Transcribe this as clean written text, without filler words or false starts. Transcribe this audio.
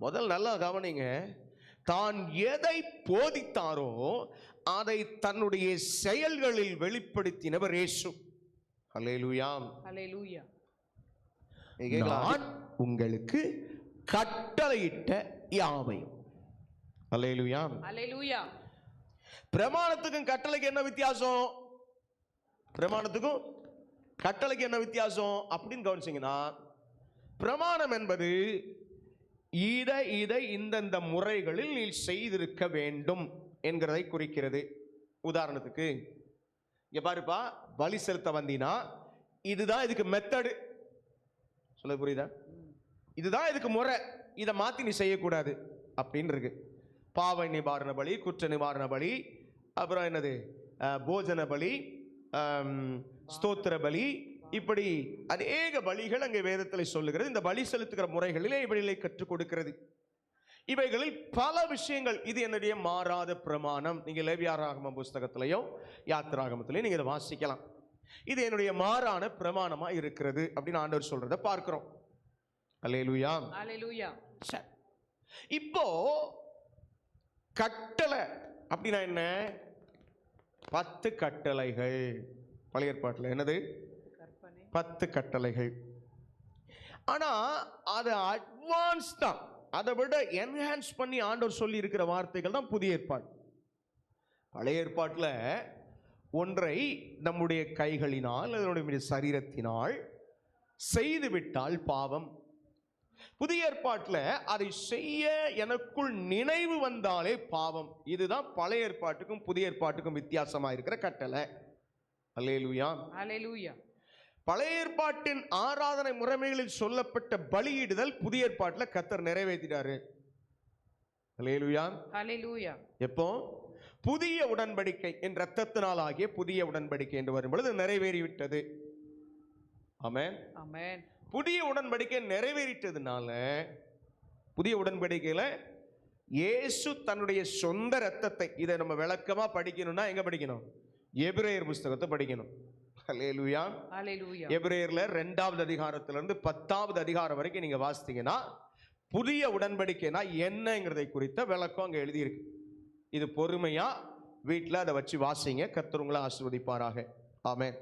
முதல் நல்லா கவனிங்க, தான் எதை போதித்தாரோ அதை தன்னுடைய செயல்களில் வெளிப்படுத்தினவர் இயேசு. அல்லேலூயா, அல்லேலூயா. நான் உங்களுக்கு கட்டளையிட்ட யாவையும். அல்லேலூயா, அல்லேலூயா. பிரமாணத்துக்கும் கட்டளைக்கு என்ன வித்தியாசம்? பிரமாணத்துக்கும் கட்டளைக்கு என்ன வித்தியாசம் அப்படின்னு கவனிச்சீங்கன்னா, பிரமாணம் என்பது இதை இந்தந்த முறைகளில் நீ செய்திருக்க வேண்டும் என்கிறதை குறிக்கிறது. உதாரணத்துக்கு இங்க பாருப்பா, பலி செலுத்த வந்தீனா இதுதான் இதுக்கு மெத்தடு. சொல்ல புரியுதா? இதுதான் இதுக்கு முறை, இதை மாத்தி நீ செய்யக்கூடாது அப்படின்னு இருக்கு. பாவ நிவாரண பலி, குற்ற நிவாரண பலி, அப்புறம் என்னது போஜன பலி, ஸ்தோத்திர பலி, இப்படி அநேக பலிகள் அங்கே வேதத்தில் சொல்லுகிறது. இந்த பலி செலுத்துகிற முறைகளிலே இவைகளை கற்றுக் கொடுக்கிறது. இவைகளில் பல விஷயங்கள், இது என்னுடைய மாறாத பிரமாணம். நீங்க லேவியராகம புஸ்தகத்திலையும் யாத்திராகமத்திலையும் நீங்க இதை வாசிக்கலாம். இது என்னுடைய மாறான பிரமாணமா இருக்கிறது அப்படின்னு ஆண்டவர் சொல்றத பார்க்கிறோம். அல்லேலூயா, அல்லேலூயா. இப்போ கட்டளை அப்படின்னா என்ன? 10 கட்டளைகள். பழைய ஏற்பாட்டில் என்னது? 10 கட்டளைகள். ஆனா அதை அட்வான்ஸ் தான், அதை விட என்ஹான்ஸ் பண்ணி ஆண்டவர் சொல்லி இருக்கிற வார்த்தைகள் தான் புதிய ஏற்பாடு. பழைய ஏற்பாட்டில் ஒன்றை நம்முடைய கைகளினால், நம்முடைய சரீரத்தினால் செய்துவிட்டால் பாவம். புதிய ஏற்பாட்டில் அதை செய்ய எனக்குள் நினைவு வந்தாலே பாவம். இதுதான் பழைய ஏற்பாட்டுக்கும் புதிய ஏற்பாட்டுக்கும் வித்தியாசமாக இருக்கிற கட்டளை. அல்லேலூயா, அல்லேலூயா. பழைய ஏற்பாட்டின் ஆராதனை முறைமைகளில் சொல்லப்பட்ட பலியிடுதல் புதிய ஏற்பாட்டில் கர்த்தர் நிறைவேற்றிட்டாரு. அல்லேலூயா, அல்லேலூயா. எப்போ? புதிய உடன்படிக்கை என் இரத்தத்தினால் ஆகிய புதிய உடன்படிக்கை என்று வரும்பொழுது நிறைவேறிவிட்டது. ஆமென், ஆமென். புதிய உடன்படிக்கை நிறைவேறிட்டதுனால புதிய உடன்படிக்கையில இயேசு தன்னுடைய சொந்த இரத்தத்தை, இதை நம்ம விளக்கமா படிக்கணும்னா எங்க படிக்கணும்? எபிரேயர் புஸ்தகத்தை படிக்கணும். அல்லேலூயா, அல்லேலூயா. எபிரேயர்ல 2வது அதிகாரத்திலிருந்து 10வது அதிகாரம் வரைக்கும் நீங்க வாசித்தீங்கன்னா புதிய உடன்படிக்கைனா என்னங்கிறதை குறித்த விளக்கம் அங்க எழுதியிருக்கு. இது பொறுமையா வீட்டில் அதை வச்சு வாசிங்க. கர்த்தர் உங்களை ஆசீர்வதிப்பாராக. ஆமென்.